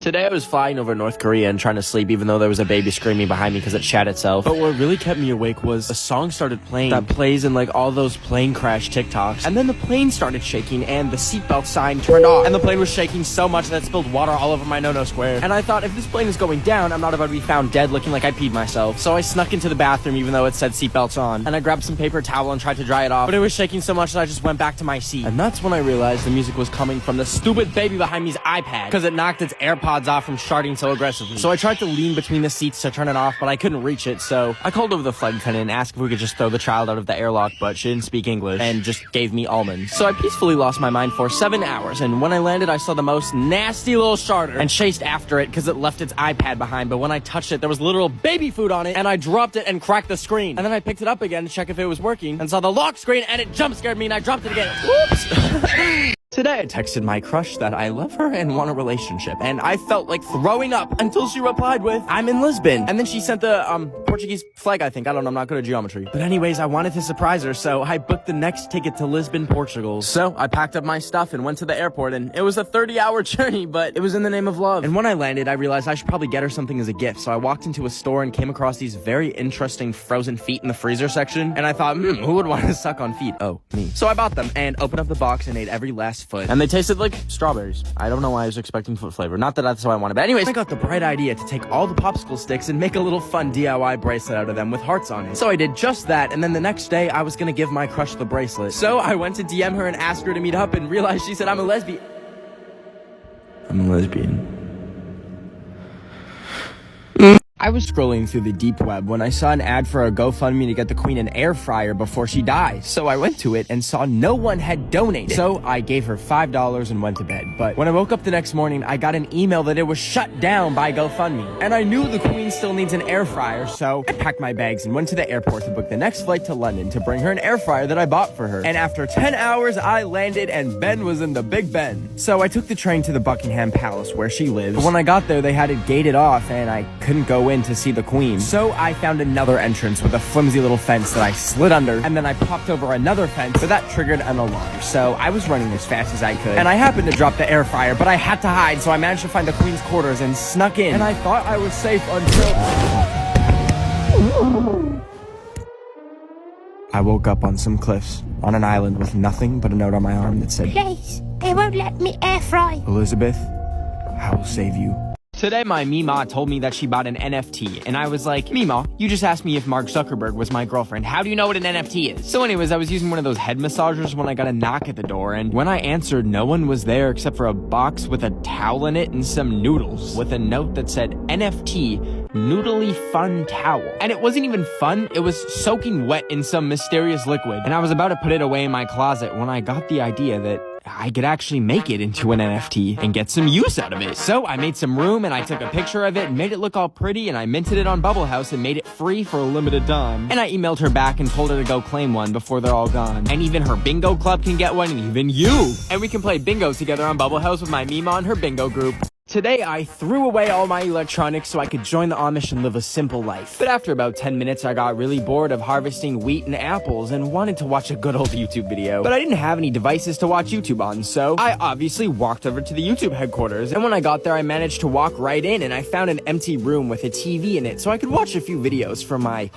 Today I was flying over North Korea and trying to sleep even though there was a baby screaming behind me because it shat itself. But what really kept me awake was a song started playing that plays in like all those plane crash TikToks. And then the plane started shaking and the seatbelt sign turned off. And the plane was shaking so much that it spilled water all over my no-no square. And I thought, if this plane is going down, I'm not about to be found dead looking like I peed myself. So I snuck into the bathroom even though it said seatbelts on. And I grabbed some paper towel and tried to dry it off. But it was shaking so much that I just went back to my seat. And that's when I realized the music was coming from the stupid baby behind me's iPad. Because it knocked its AirPods off from sharding so aggressively. So I tried to lean between the seats to turn it off, but I couldn't reach it, so I called over the flight attendant and asked if we could just throw the child out of the airlock, but she didn't speak English and just gave me almonds. So I peacefully lost my mind for 7 hours, and when I landed, I saw the most nasty little sharder and chased after it because it left its iPad behind, but when I touched it, there was literal baby food on it, and I dropped it and cracked the screen. And then I picked it up again to check if it was working, and saw the lock screen, and it jump scared me, and I dropped it again. Whoops! Today I texted my crush that I love her and want a relationship, and I felt like throwing up until she replied with, "I'm in Lisbon." And then she sent the, Portuguese flag, I think. I don't know, I'm not good at geometry. But anyways, I wanted to surprise her, so I booked the next ticket to Lisbon, Portugal. So I packed up my stuff and went to the airport, and it was a 30-hour journey, but it was in the name of love. And when I landed, I realized I should probably get her something as a gift, so I walked into a store and came across these very interesting frozen feet in the freezer section, and I thought, who would want to suck on feet? Oh, me. So I bought them, and opened up the box and ate every last foot. And they tasted like strawberries. I don't know why I was expecting foot flavor. Not that that's what I wanted, but anyways, I got the bright idea to take all the popsicle sticks and make a little fun DIY bracelet out of them with hearts on it. So I did just that, and then the next day, I was gonna give my crush the bracelet. So I went to DM her and asked her to meet up and realized she said I'm a lesbian. I'm a lesbian. I was scrolling through the deep web when I saw an ad for a GoFundMe to get the Queen an air fryer before she dies. So I went to it and saw no one had donated. So I gave her $5 and went to bed. But when I woke up the next morning, I got an email that it was shut down by GoFundMe. And I knew the Queen still needs an air fryer, so I packed my bags and went to the airport to book the next flight to London to bring her an air fryer that I bought for her. And after 10 hours, I landed and Ben was in the Big Ben. So I took the train to the Buckingham Palace where she lives. But when I got there, they had it gated off and I couldn't go in to see the Queen. So I found another entrance with a flimsy little fence that I slid under, and then I popped over another fence, but that triggered an alarm. So I was running as fast as I could, and I happened to drop the air fryer, but I had to hide, so I managed to find the Queen's quarters and snuck in. And I thought I was safe until I woke up on some cliffs on an island with nothing but a note on my arm that said, "Please, they won't let me air fry. Elizabeth, I will save you." Today, my Mima told me that she bought an NFT, and I was like, Mima, you just asked me if Mark Zuckerberg was my girlfriend. How do you know what an NFT is? So anyways, I was using one of those head massagers when I got a knock at the door, and when I answered, no one was there except for a box with a towel in it and some noodles, with a note that said, NFT, noodly fun towel. And it wasn't even fun, it was soaking wet in some mysterious liquid. And I was about to put it away in my closet when I got the idea that I could actually make it into an NFT and get some use out of it. So I made some room and I took a picture of it and made it look all pretty, and I minted it on Bubble House and made it free for a limited time. And I emailed her back and told her to go claim one before they're all gone. And even her bingo club can get one, and even you. And we can play bingo together on Bubble House with my Mima and her bingo group. Today, I threw away all my electronics so I could join the Amish and live a simple life. But after about 10 minutes, I got really bored of harvesting wheat and apples and wanted to watch a good old YouTube video. But I didn't have any devices to watch YouTube on, so I obviously walked over to the YouTube headquarters. And when I got there, I managed to walk right in, and I found an empty room with a TV in it so I could watch a few videos from my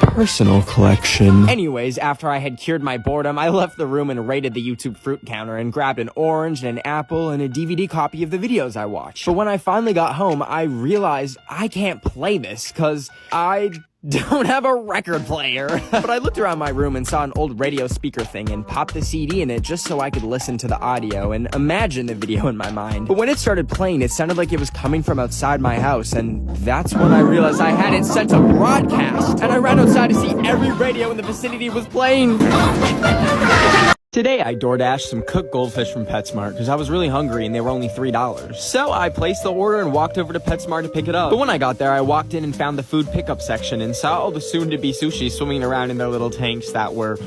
personal collection. Anyways, after I had cured my boredom, I left the room and raided the YouTube fruit counter and grabbed an orange and an apple and a DVD copy of the videos I watched. But when I finally got home, I realized I can't play this because I don't have a record player. But I looked around my room and saw an old radio speaker thing and popped the CD in it just so I could listen to the audio and imagine the video in my mind. But when it started playing, it sounded like it was coming from outside my house, and that's when I realized I had it set to broadcast. And I ran outside to see every radio in the vicinity was playing. Today, I DoorDashed some cooked goldfish from PetSmart because I was really hungry and they were only $3. So I placed the order and walked over to PetSmart to pick it up. But when I got there, I walked in and found the food pickup section and saw all the soon-to-be sushi swimming around in their little tanks that were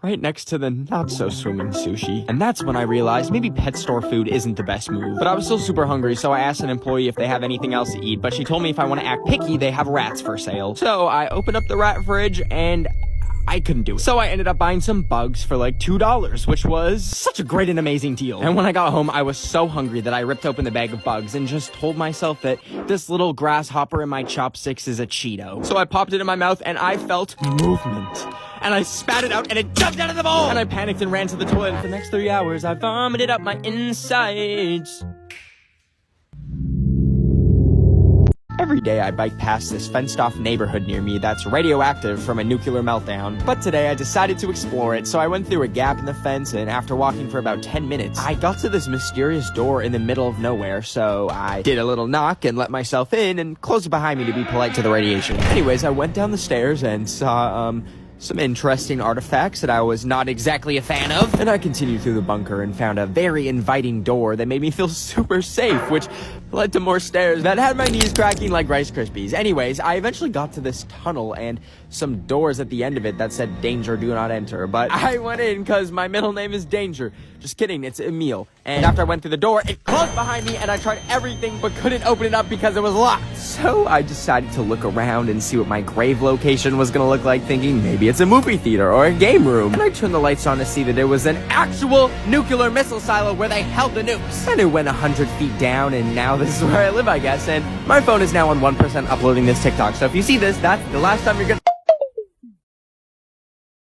right next to the not-so-swimming sushi. And that's when I realized maybe pet store food isn't the best move. But I was still super hungry, so I asked an employee if they have anything else to eat, but she told me if I want to act picky, they have rats for sale. So I opened up the rat fridge and I couldn't do it. So I ended up buying some bugs for like $2, which was such a great and amazing deal. And when I got home, I was so hungry that I ripped open the bag of bugs and just told myself that this little grasshopper in my chopsticks is a Cheeto. So I popped it in my mouth and I felt movement. And I spat it out and it jumped out of the bowl! And I panicked and ran to the toilet. And for the next 3 hours, I vomited up my insides. Every day I bike past this fenced-off neighborhood near me that's radioactive from a nuclear meltdown. But today I decided to explore it, so I went through a gap in the fence, and after walking for about 10 minutes, I got to this mysterious door in the middle of nowhere, so I did a little knock and let myself in and closed it behind me to be polite to the radiation. Anyways, I went down the stairs and saw, some interesting artifacts that I was not exactly a fan of. And I continued through the bunker and found a very inviting door that made me feel super safe, which led to more stairs that had my knees cracking like Rice Krispies. Anyways, I eventually got to this tunnel and some doors at the end of it that said danger, do not enter. But I went in because my middle name is Danger. Just kidding, it's Emil. And after I went through the door, it closed behind me and I tried everything but couldn't open it up because it was locked. So I decided to look around and see what my grave location was gonna look like, thinking maybe it's a movie theater or a game room. And I turned the lights on to see that it was an actual nuclear missile silo where they held the nukes. And it went 100 feet down, and now this is where I live, I guess. And my phone is now on 1% uploading this TikTok. So if you see this, that's the last time you're gonna